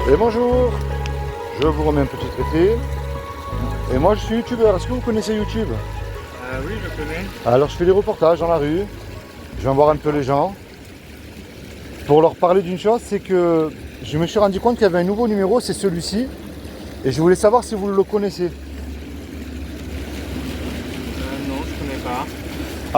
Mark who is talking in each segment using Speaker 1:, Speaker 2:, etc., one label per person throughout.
Speaker 1: Et bonjour, je vous remets un petit traité. Et moi je suis youtubeur, est-ce que vous connaissez YouTube?
Speaker 2: Oui, je connais.
Speaker 1: Alors je fais des reportages dans la rue, je viens voir un peu les gens. Pour leur parler d'une chose, c'est que je me suis rendu compte qu'il y avait un nouveau numéro, c'est celui-ci. Et je voulais savoir si vous le connaissez.
Speaker 2: Non, je connais pas.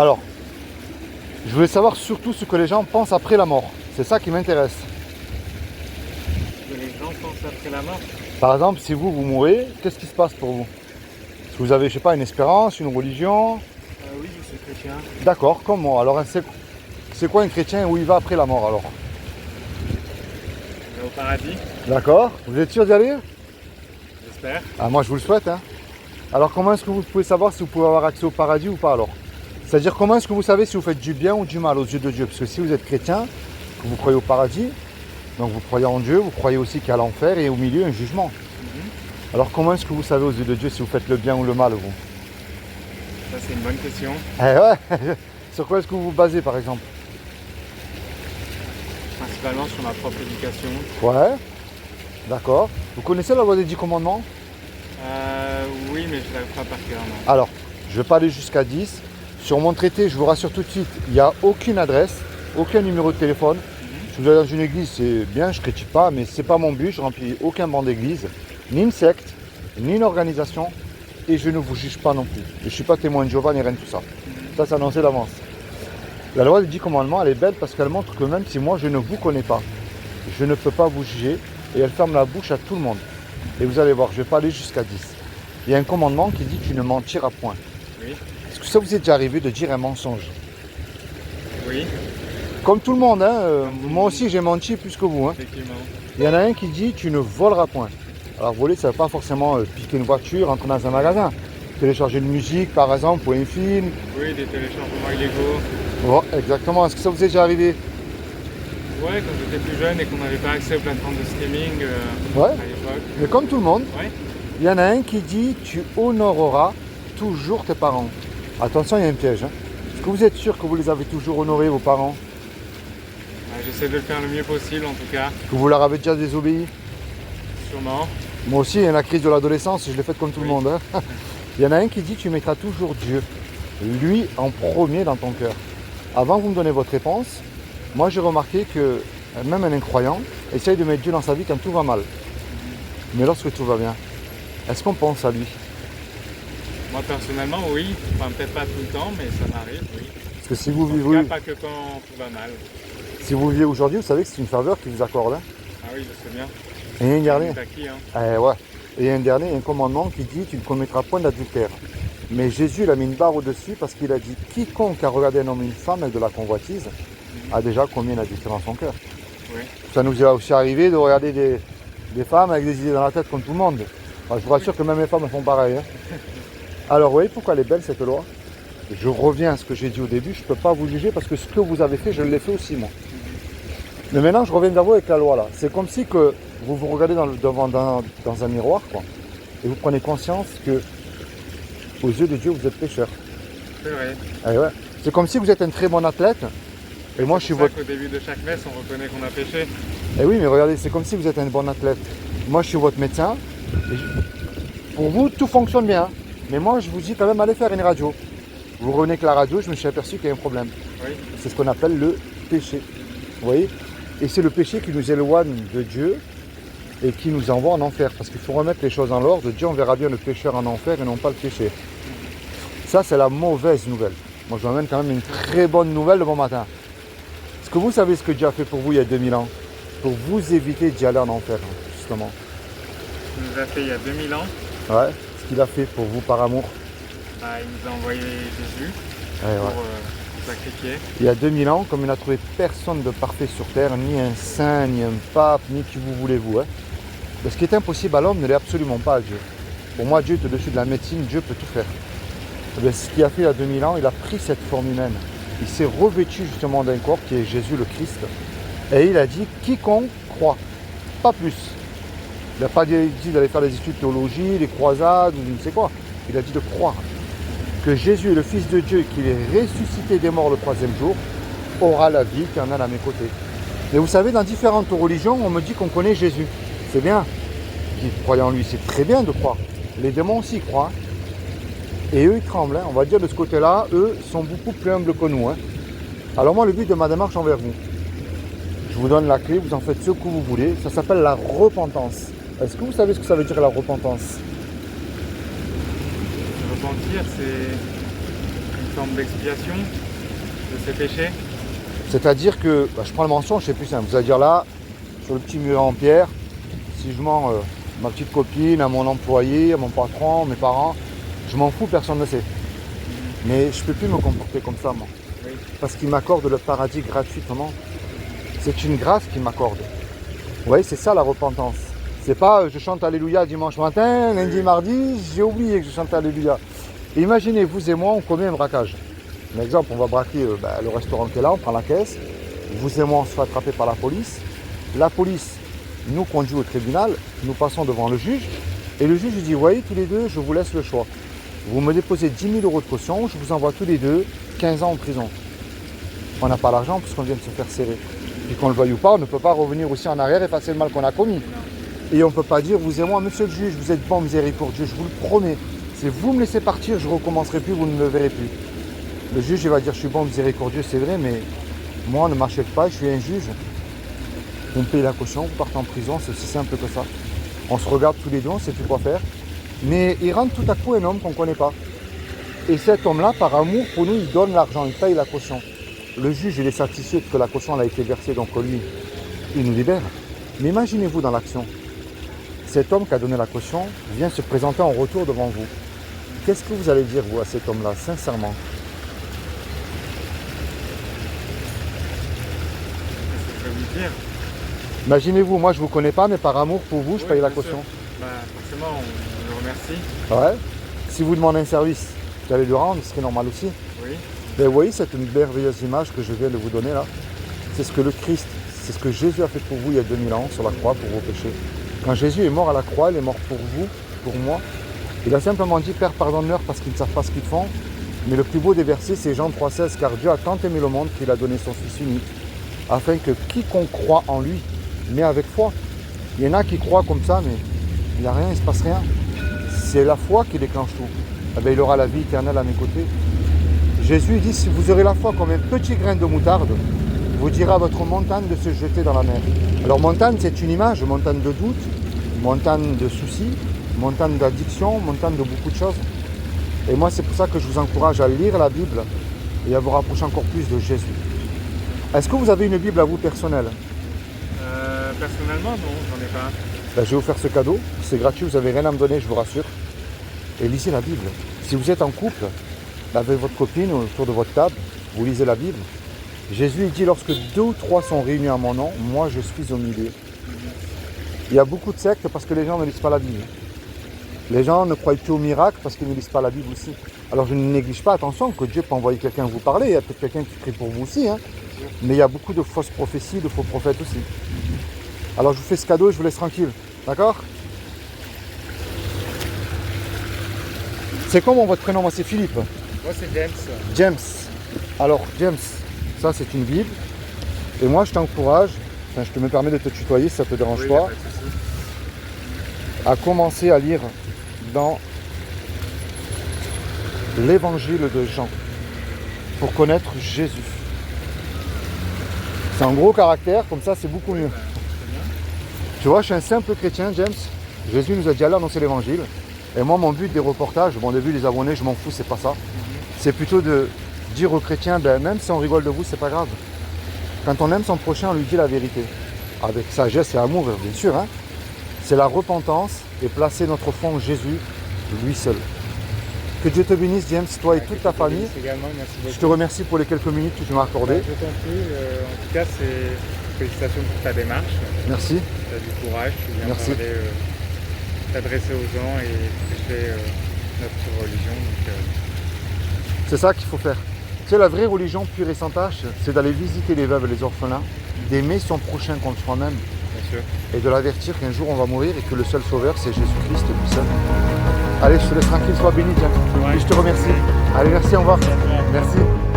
Speaker 1: Alors, je voulais savoir surtout ce que les gens pensent après la mort. C'est ça qui m'intéresse.
Speaker 2: Que les gens pensent après la mort.
Speaker 1: Par exemple, si vous mourrez, qu'est-ce qui se passe pour vous? Est-ce que vous avez, je sais pas, une espérance, une religion?
Speaker 2: Oui, je suis chrétien.
Speaker 1: D'accord, comme moi. Alors, c'est quoi un chrétien, où il va après la mort alors?
Speaker 2: Au paradis,
Speaker 1: D'accord, vous êtes sûr d'y aller?
Speaker 2: j'espère.
Speaker 1: Ah, moi je vous le souhaite. Hein. Alors comment est-ce que vous pouvez savoir si vous pouvez avoir accès au paradis ou pas alors? C'est-à-dire comment est-ce que vous savez si vous faites du bien ou du mal aux yeux de Dieu? Parce que si vous êtes chrétien, que vous croyez au paradis, donc vous croyez en Dieu, vous croyez aussi qu'il y a l'enfer et au milieu un jugement. Alors comment est-ce que vous savez aux yeux de Dieu si vous faites le bien ou le mal vous?
Speaker 2: Ça, c'est une bonne question.
Speaker 1: Eh ouais. Sur quoi est-ce que vous vous basez par exemple?
Speaker 2: Principalement sur ma propre éducation.
Speaker 1: Ouais. D'accord. Vous connaissez la loi des 10 commandements?
Speaker 2: Oui, mais je ne l'avais pas par cœur, non.
Speaker 1: Alors, je ne vais pas aller jusqu'à 10. Sur mon traité, je vous rassure tout de suite, il n'y a aucune adresse, aucun numéro de téléphone. Si vous allez dans une église, c'est bien, je ne critique pas, mais ce n'est pas mon but, je ne remplis aucun banc d'église, ni une secte, ni une organisation, et je ne vous juge pas non plus. Je ne suis pas témoin de Jéhovah, ni rien de tout ça. Ça, c'est annoncé d'avance. La loi des 10 commandements, elle est belle parce qu'elle montre que même si moi, je ne vous connais pas, je ne peux pas vous juger, et elle ferme la bouche à tout le monde. Et vous allez voir, je ne vais pas aller jusqu'à 10. Il y a un commandement qui dit tu ne mentiras point.
Speaker 2: Oui.
Speaker 1: Est-ce que ça vous est déjà arrivé de dire un mensonge?
Speaker 2: Oui,
Speaker 1: Comme tout le monde, hein, moi aussi j'ai menti plus que vous. Hein.
Speaker 2: effectivement.
Speaker 1: Il y en a un qui dit tu ne voleras point. Alors voler, ça ne veut pas forcément piquer une voiture, entrer dans un magasin. Télécharger une musique par exemple ou un film.
Speaker 2: Oui, des téléchargements illégaux.
Speaker 1: Bon, exactement. Est-ce que ça vous est déjà arrivé?
Speaker 2: Ouais, quand j'étais plus jeune et qu'on n'avait pas accès aux plateformes de streaming
Speaker 1: Ouais.
Speaker 2: à l'époque.
Speaker 1: Mais comme tout le monde,
Speaker 2: Ouais.
Speaker 1: il y en a un qui dit tu honoreras toujours tes parents. Attention, il y a un piège. Hein. Est-ce que vous êtes sûr que vous les avez toujours honorés, vos parents?
Speaker 2: J'essaie de le faire le mieux possible, en tout cas.
Speaker 1: Que vous leur avez déjà désobéi?
Speaker 2: Sûrement.
Speaker 1: Moi aussi, il y a la crise de l'adolescence, je l'ai faite comme tout le monde. Hein. Il y en a un qui dit tu mettras toujours Dieu, lui en premier dans ton cœur. Avant que vous me donnez votre réponse, moi j'ai remarqué que même un incroyant essaye de mettre Dieu dans sa vie quand tout va mal. Mais lorsque tout va bien, est-ce qu'on pense à lui?
Speaker 2: Moi, personnellement, oui. Enfin, peut-être pas tout le temps, mais ça m'arrive, oui.
Speaker 1: Parce que si vous
Speaker 2: En tout
Speaker 1: vivez,
Speaker 2: cas, pas que quand tout va mal.
Speaker 1: si vous vivez aujourd'hui, vous savez que c'est une faveur qu'il vous accorde. Hein.
Speaker 2: Ah oui, je sais bien.
Speaker 1: Et il y a un dernier.
Speaker 2: C'est acquis, hein.
Speaker 1: Ouais. Et il y a un dernier, il y a un commandement qui dit tu ne commettras point d'adultère. Mais Jésus il a mis une barre au-dessus parce qu'il a dit quiconque a regardé un homme et une femme avec de la convoitise a déjà commis un adultère dans son cœur.
Speaker 2: Oui.
Speaker 1: Ça nous est aussi arrivé de regarder des femmes avec des idées dans la tête comme tout le monde. Enfin, je vous rassure que même les femmes font pareil. Hein. Alors, vous voyez pourquoi elle est belle cette loi? Je reviens à ce que j'ai dit au début, je ne peux pas vous juger parce que ce que vous avez fait, je l'ai fait aussi moi. Mais maintenant, je reviens vers vous avec la loi là. C'est comme si que vous vous regardez dans un miroir quoi, et vous prenez conscience que aux yeux de Dieu, vous êtes pécheur.
Speaker 2: C'est vrai.
Speaker 1: Eh ouais. C'est comme si vous êtes un très bon athlète et moi je suis votre...
Speaker 2: Au début de chaque messe, on reconnaît qu'on a péché.
Speaker 1: Eh oui, mais regardez, c'est comme si vous êtes un bon athlète. Moi, je suis votre médecin. Pour vous, tout fonctionne bien. Mais moi, je vous dis quand même, allez faire une radio. Vous revenez avec la radio, je me suis aperçu qu'il y a un problème.
Speaker 2: Oui.
Speaker 1: C'est ce qu'on appelle le péché. Vous voyez? Et c'est le péché qui nous éloigne de Dieu et qui nous envoie en enfer. Parce qu'il faut remettre les choses en l'ordre. Dieu, on verra bien le pécheur en enfer et non pas le péché. Ça, c'est la mauvaise nouvelle. Moi, je vous amène quand même une très bonne nouvelle le bon matin. Est-ce que vous savez ce que Dieu a fait pour vous il y a 2000 ans? Pour vous éviter d'y aller en enfer, justement.
Speaker 2: Il nous a fait il y a 2000 ans.
Speaker 1: Ouais, ce qu'il a fait pour vous par amour.
Speaker 2: Il nous a envoyé Jésus
Speaker 1: Ouais,
Speaker 2: pour
Speaker 1: ouais.
Speaker 2: nous sacrifier.
Speaker 1: Il y a 2000 ans, comme il n'a trouvé personne de parfait sur terre, ni un saint, ni un pape, ni qui vous voulez vous. Hein. Ce qui est impossible à l'homme ne l'est absolument pas à Dieu. Pour moi, Dieu est au-dessus de la médecine, Dieu peut tout faire. Eh bien, ce qu'il a fait il y a 2000 ans, il a pris cette forme humaine. Il s'est revêtu justement d'un corps qui est Jésus le Christ. Et il a dit quiconque croit, pas plus. Il n'a pas dit d'aller faire des études de théologie, des croisades ou je ne sais quoi. Il a dit de croire que Jésus est le Fils de Dieu et qu'il est ressuscité des morts le troisième jour, aura la vie qu'il y en a à mes côtés. Mais vous savez, dans différentes religions, on me dit qu'on connaît Jésus. C'est bien. Ils croient en lui, c'est très bien de croire. Les démons aussi croient. Et eux, ils tremblent. Hein. On va dire de ce côté-là, eux sont beaucoup plus humbles que nous. Hein. Alors moi, le but de ma démarche envers vous, je vous donne la clé, vous en faites ce que vous voulez. Ça s'appelle la repentance. Est-ce que vous savez ce que ça veut dire la repentance?
Speaker 2: Repentir, c'est une forme d'expiation de ses péchés.
Speaker 1: C'est-à-dire que, je prends le mensonge, c'est plus simple. C'est-à-dire là, sur le petit mur en pierre, si je mens ma petite copine, à mon employé, à mon patron, mes parents, je m'en fous, personne ne sait. Mais je ne peux plus me comporter comme ça, moi.
Speaker 2: Oui.
Speaker 1: Parce qu'il m'accorde le paradis gratuitement. C'est une grâce qu'il m'accorde. Vous voyez, c'est ça la repentance. C'est pas je chante Alléluia dimanche matin, lundi, mardi, j'ai oublié que je chante Alléluia. Imaginez, vous et moi, on commet un braquage. Par exemple, on va braquer le restaurant qui est là, on prend la caisse. Vous et moi, on se fait attraper par la police. La police nous conduit au tribunal, nous passons devant le juge. Et le juge dit, voyez, tous les deux, je vous laisse le choix. Vous me déposez 10 000 euros de caution, je vous envoie tous les deux 15 ans en prison. On n'a pas l'argent puisqu'on vient de se faire serrer. Puis qu'on le veuille ou pas, on ne peut pas revenir aussi en arrière et effacer le mal qu'on a commis. Et on ne peut pas dire, vous et moi, monsieur le juge, vous êtes bon, miséricordieux, je vous le promets. Si vous me laissez partir, je ne recommencerai plus, vous ne me verrez plus. Le juge, il va dire, je suis bon, miséricordieux, c'est vrai, mais moi, ne m'achète pas, je suis un juge. Vous me payez la caution, vous partez en prison, c'est aussi simple que ça. On se regarde tous les deux, on ne sait plus quoi faire. Mais il rentre tout à coup un homme qu'on ne connaît pas. Et cet homme-là, par amour pour nous, il donne l'argent, il paye la caution. Le juge, il est satisfait que la caution elle a été versée, donc lui, il nous libère. Mais imaginez-vous dans l'action. Cet homme qui a donné la caution vient se présenter en retour devant vous. Qu'est-ce que vous allez dire, vous, à cet homme-là, sincèrement?
Speaker 2: Qu'est-ce que je peux vous dire?
Speaker 1: Imaginez-vous, moi je ne vous connais pas, mais par amour pour vous, je paye la caution.
Speaker 2: Forcément, on le remercie.
Speaker 1: Ouais. Si vous demandez un service, vous allez le rendre, ce serait normal aussi.
Speaker 2: Oui.
Speaker 1: Mais vous voyez, c'est une merveilleuse image que je viens de vous donner là. C'est ce que le Christ, c'est ce que Jésus a fait pour vous il y a 2000 ans sur la croix pour vos péchés. Quand Jésus est mort à la croix, il est mort pour vous, pour moi. Il a simplement dit, Père, pardonne-leur parce qu'ils ne savent pas ce qu'ils font. Mais le plus beau des versets, c'est Jean 3,16, car Dieu a tant aimé le monde qu'il a donné son Fils unique, afin que quiconque croit en lui, mais avec foi. Il y en a qui croient comme ça, mais il n'y a rien, il ne se passe rien. C'est la foi qui déclenche tout. Eh bien, il aura la vie éternelle à mes côtés. Jésus dit, si vous aurez la foi comme un petit grain de moutarde, vous direz à votre montagne de se jeter dans la mer. Alors montagne, c'est une image, montagne de doute, montagne de soucis, montagne d'addiction, montagne de beaucoup de choses. Et moi, c'est pour ça que je vous encourage à lire la Bible et à vous rapprocher encore plus de Jésus. Est-ce que vous avez une Bible à vous personnelle?
Speaker 2: Personnellement, non, j'en ai pas.
Speaker 1: Ben, je vais vous faire ce cadeau, c'est gratuit, vous n'avez rien à me donner, je vous rassure. Et lisez la Bible. Si vous êtes en couple, avec votre copine autour de votre table, vous lisez la Bible. Jésus il dit, lorsque 2 ou 3 sont réunis à mon nom, moi je suis au milieu. Il y a beaucoup de sectes parce que les gens ne lisent pas la Bible. Les gens ne croient plus au miracle parce qu'ils ne lisent pas la Bible aussi. Alors je ne néglige pas, attention, que Dieu peut envoyer quelqu'un vous parler, il y a peut-être quelqu'un qui prie pour vous aussi, hein. Mais il y a beaucoup de fausses prophéties, de faux prophètes aussi. Alors je vous fais ce cadeau et je vous laisse tranquille, d'accord? C'est comment votre prénom? Moi c'est Philippe.
Speaker 2: Moi c'est James.
Speaker 1: James. Alors James, ça c'est une Bible. Et moi je t'encourage, enfin je te me permets de te tutoyer si ça ne te dérange
Speaker 2: Oui,
Speaker 1: pas,
Speaker 2: pas de souci.
Speaker 1: à commencer à lire dans l'évangile de Jean pour connaître Jésus. C'est un gros caractère, comme ça c'est beaucoup mieux. Tu vois, je suis un simple chrétien, James. Jésus nous a dit allez annoncer l'évangile. Et moi, mon but des reportages, bon, au début, les abonnés, je m'en fous, c'est pas ça. C'est plutôt de dire aux chrétiens, ben, même si on rigole de vous, c'est pas grave. Quand on aime son prochain, on lui dit la vérité. Avec sagesse et amour, bien sûr. Hein. C'est la repentance et placer notre foi en Jésus, lui seul. Que Dieu te bénisse, James, toi et toute ta famille.
Speaker 2: Également, merci beaucoup.
Speaker 1: Je te remercie pour les quelques minutes que tu m'as accordées.
Speaker 2: Je t'en prie. En tout cas, félicitations pour ta démarche.
Speaker 1: Merci.
Speaker 2: Tu as du courage, tu viens
Speaker 1: Merci.
Speaker 2: parler, t'adresser aux gens et prêcher notre religion. Donc,
Speaker 1: C'est ça qu'il faut faire. Tu sais, la vraie religion pure et sans tâche, c'est d'aller visiter les veuves et les orphelins, d'aimer son prochain comme soi-même
Speaker 2: bien sûr.
Speaker 1: et de l'avertir qu'un jour on va mourir et que le seul sauveur c'est Jésus-Christ lui seul. Allez, je te laisse tranquille, sois béni, James.
Speaker 2: Ouais.
Speaker 1: Et je te remercie. Allez, merci, au revoir.
Speaker 2: Merci.
Speaker 1: Merci.